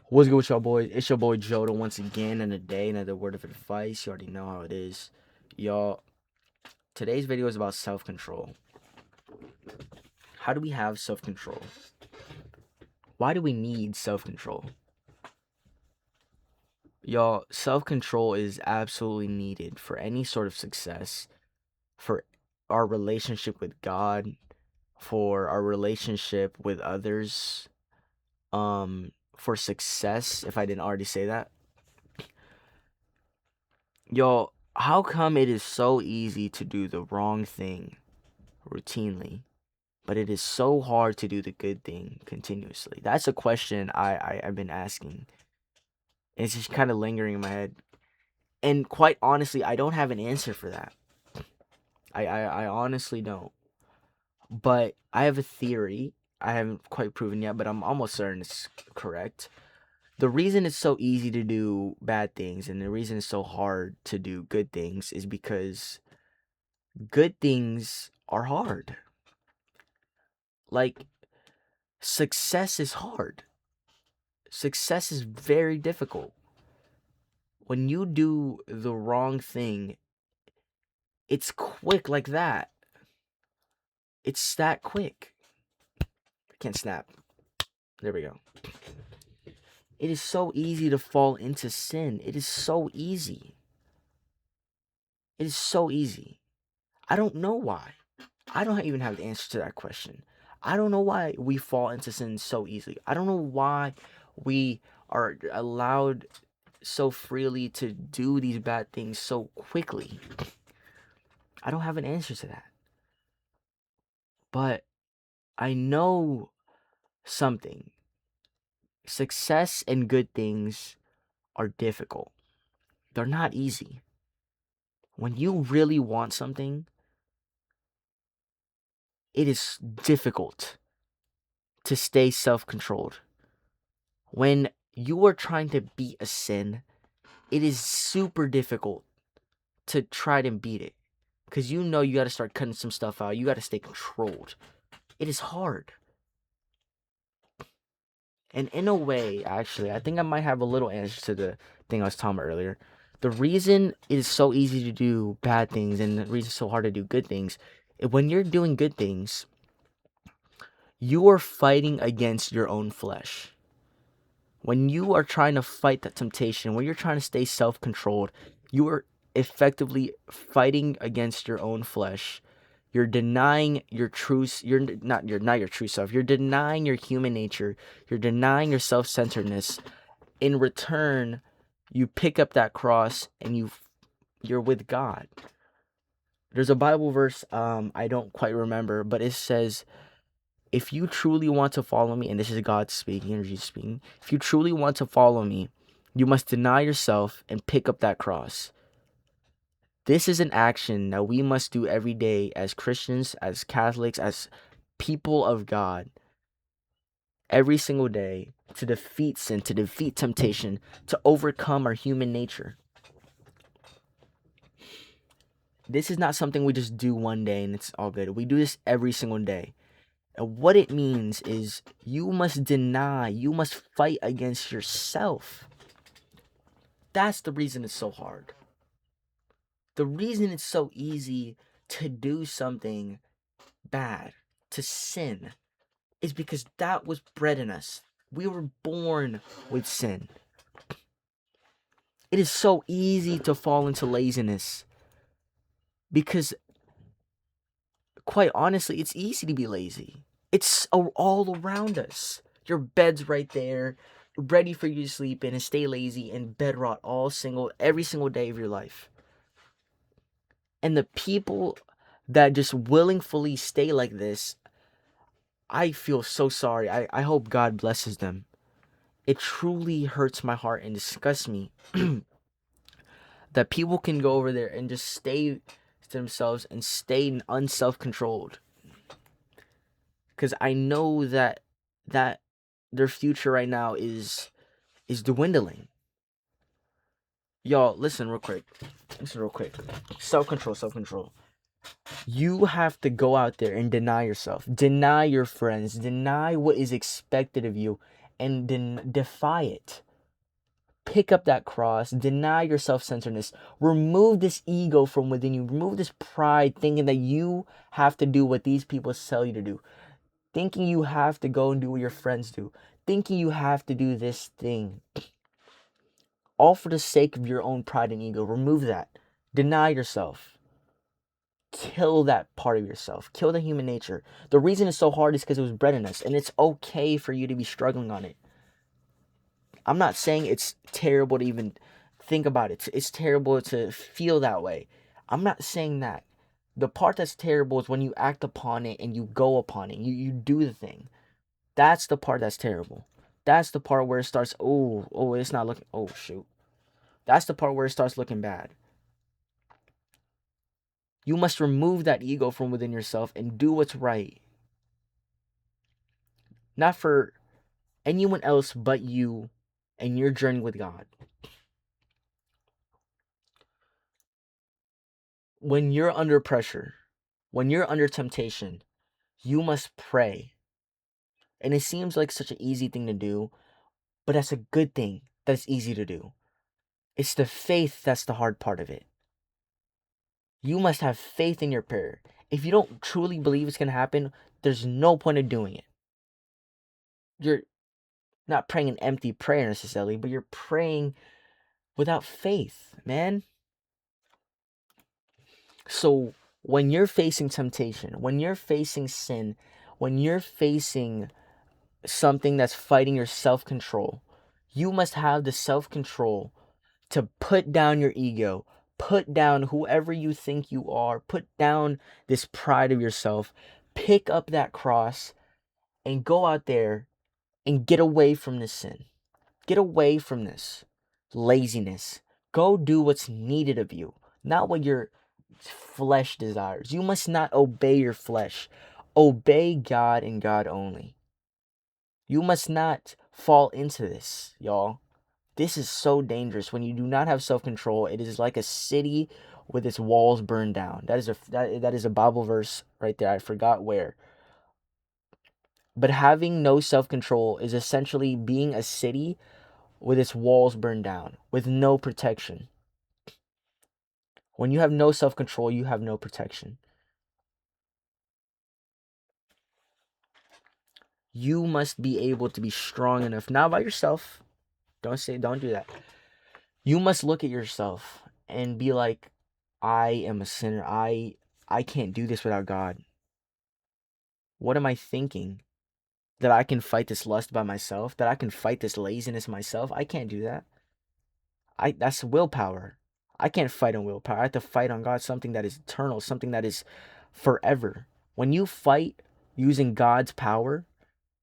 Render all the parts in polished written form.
What's good with y'all boys? It's your boy Joda once again, and today another word of advice. You already know how it is. Y'all, today's video is about self-control. How do we have self-control? Why do we need self-control? Y'all, self-control is absolutely needed for any sort of success, for our relationship with God, for our relationship with others, for success, if I didn't already say that. Y'all, how come it is so easy to do the wrong thing routinely, but it is so hard to do the good thing continuously? That's a question I've been asking. And it's just kind of lingering in my head. And quite honestly, I don't have an answer for that. I honestly don't. But I have a theory. I haven't quite proven yet, but I'm almost certain it's correct. The reason it's so easy to do bad things and the reason it's so hard to do good things is because good things are hard. Like, success is hard. Success is very difficult. When you do the wrong thing, it's quick like that. It's that quick. I can't snap. There we go. It is so easy to fall into sin. It is so easy. It is so easy. I don't know why. I don't even have the answer to that question. I don't know why we fall into sin so easily. I don't know why we are allowed so freely to do these bad things so quickly. I don't have an answer to that. But I know something. Success and good things are difficult. They're not easy. When you really want something, it is difficult to stay self-controlled. When you are trying to beat a sin, it is super difficult to try to beat it. Because you know you got to start cutting some stuff out. You got to stay controlled. It is hard. And in a way, actually, I think I might have a little answer to the thing I was talking about earlier. The reason it is so easy to do bad things and the reason it's so hard to do good things, when you're doing good things, you are fighting against your own flesh. When you are trying to fight that temptation, when you're trying to stay self-controlled, you are effectively fighting against your own flesh. You're denying your true, not your true self. You're denying your human nature. You're denying your self-centeredness. In return, you pick up that cross and you're with God. There's a Bible verse, I don't quite remember, but it says, if you truly want to follow me, and this is God speaking, or Jesus speaking, if you truly want to follow me, you must deny yourself and pick up that cross. This is an action that we must do every day as Christians, as Catholics, as people of God. Every single day to defeat sin, to defeat temptation, to overcome our human nature. This is not something we just do one day and it's all good. We do this every single day. And what it means is you must deny, you must fight against yourself. That's the reason it's so hard. The reason it's so easy to do something bad, to sin, is because that was bred in us. We were born with sin. It is so easy to fall into laziness because, quite honestly, it's easy to be lazy. It's all around us. Your bed's right there, ready for you to sleep in and stay lazy and bed rot every single day of your life. And the people that just willingly stay like this, I feel so sorry. I hope God blesses them. It truly hurts my heart and disgusts me that people can go over there and just stay to themselves and stay unself-controlled. Because I know that their future right now is dwindling. Y'all, listen real quick. Self-control. You have to go out there and deny yourself. Deny your friends. Deny what is expected of you. and then defy it. Pick up that cross, deny your self-centeredness, remove this ego from within you, remove this pride thinking that you have to do what these people tell you to do, thinking you have to go and do what your friends do, thinking you have to do this thing, all for the sake of your own pride and ego. Remove that. Deny yourself. Kill that part of yourself. Kill the human nature. The reason it's so hard is because it was bred in us, and it's okay for you to be struggling on it. I'm not saying it's terrible to even think about it. It's terrible to feel that way. I'm not saying that. The part that's terrible is when you act upon it and you go upon it. You do the thing. That's the part that's terrible. That's the part where it starts, it's not looking, oh, shoot. That's the part where it starts looking bad. You must remove that ego from within yourself and do what's right. Not for anyone else but you and your journey with God. When you're under pressure, when you're under temptation, you must pray. And it seems like such an easy thing to do, but that's a good thing that it's easy to do. It's the faith that's the hard part of it. You must have faith in your prayer. If you don't truly believe it's going to happen, there's no point of doing it. You're not praying an empty prayer necessarily, but you're praying without faith, man. So when you're facing temptation, when you're facing sin, when you're facing something that's fighting your self-control, you must have the self-control to put down your ego, put down whoever you think you are, put down this pride of yourself, pick up that cross, and go out there and get away from this sin. Get away from this laziness. Go do what's needed of you, not what your flesh desires. You must not obey your flesh. Obey God and God only. You must not fall into this, y'all. This is so dangerous. When you do not have self-control, it is like a city with its walls burned down. That is a Bible verse right there. I forgot where. But having no self-control is essentially being a city with its walls burned down, with no protection. When you have no self-control, you have no protection. You must be able to be strong enough, not by yourself. Don't do that. You must look at yourself and be like, I am a sinner. I can't do this without God. What am I thinking? That I can fight this lust by myself? That I can fight this laziness myself? I can't do that. That's willpower. I can't fight on willpower. I have to fight on God, something that is eternal, something that is forever. When you fight using God's power,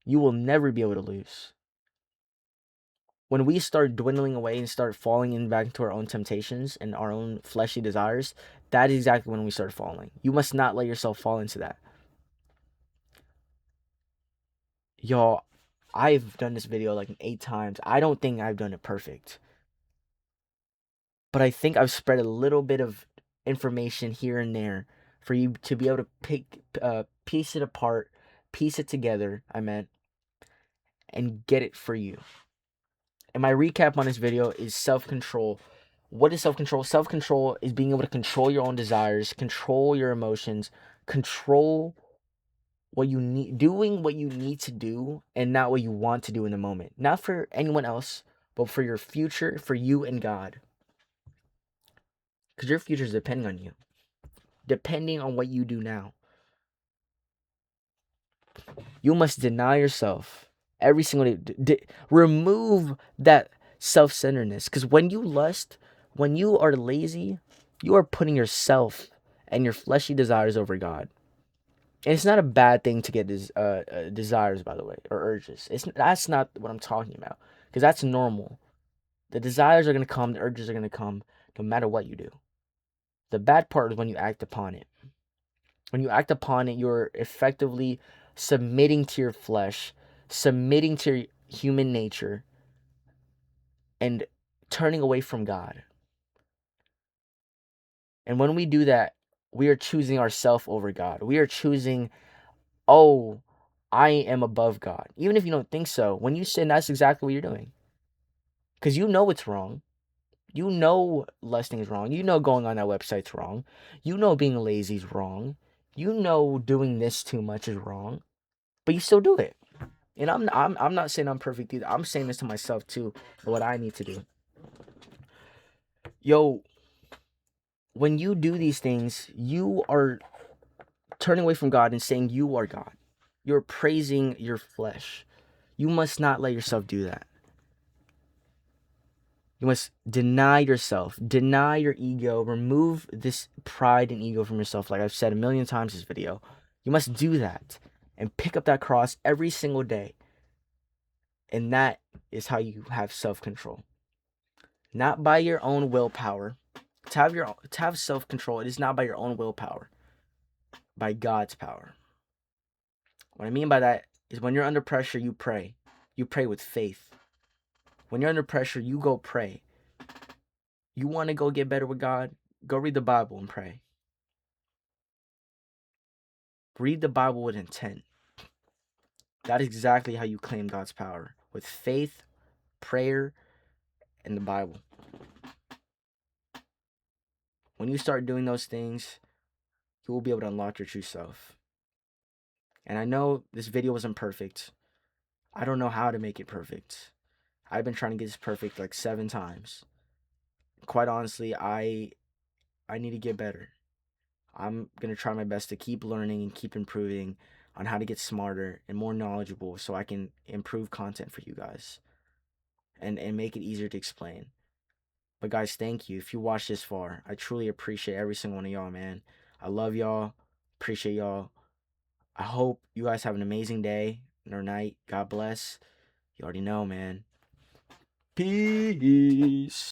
you will never be able to lose. When we start dwindling away and start falling in back into our own temptations and our own fleshly desires, that is exactly when we start falling. You must not let yourself fall into that. Y'all, I've done this video like 8 times. I don't think I've done it perfect. But I think I've spread a little bit of information here and there for you to be able to piece it apart, piece it together, and get it for you. And my recap on this video is self-control. What is self-control? Self-control is being able to control your own desires, control your emotions, control what you need, doing what you need to do and not what you want to do in the moment. Not for anyone else, but for your future, for you and God. Because your future is depending on you. Depending on what you do now. You must deny yourself every single day. Remove that self-centeredness. Because when you lust, when you are lazy, you are putting yourself and your fleshly desires over God. And it's not a bad thing to get desires, by the way, or urges. That's not what I'm talking about. Because that's normal. The desires are going to come. The urges are going to come no matter what you do. The bad part is when you act upon it. When you act upon it, you're effectively submitting to your flesh, submitting to your human nature, and turning away from God. And when we do that, we are choosing ourself over God. We are choosing, oh, I am above God. Even if you don't think so, when you sin, that's exactly what you're doing. Because you know it's wrong. You know lusting is wrong. You know going on that website's wrong. You know being lazy is wrong. You know doing this too much is wrong. But you still do it. And I'm not saying I'm perfect either. I'm saying this to myself too, what I need to do. Yo, when you do these things, you are turning away from God and saying you are God. You're praising your flesh. You must not let yourself do that. You must deny yourself, deny your ego, remove this pride and ego from yourself, like I've said a million times in this video. You must do that and pick up that cross every single day. And that is how you have self-control. Not by your own willpower. To have self-control, it is not by your own willpower, by God's power. What I mean by that is when you're under pressure, you pray. You pray with faith. When you're under pressure, you go pray. You want to go get better with God? Go read the Bible and pray. Read the Bible with intent. That is exactly how you claim God's power. With faith, prayer, and the Bible. When you start doing those things, you will be able to unlock your true self. And I know this video wasn't perfect. I don't know how to make it perfect. I've been trying to get this perfect like 7 times. Quite honestly, I need to get better. I'm going to try my best to keep learning and keep improving on how to get smarter and more knowledgeable so I can improve content for you guys and make it easier to explain. But guys, thank you. If you watched this far, I truly appreciate every single one of y'all, man. I love y'all. Appreciate y'all. I hope you guys have an amazing day or night. God bless. You already know, man. Peace.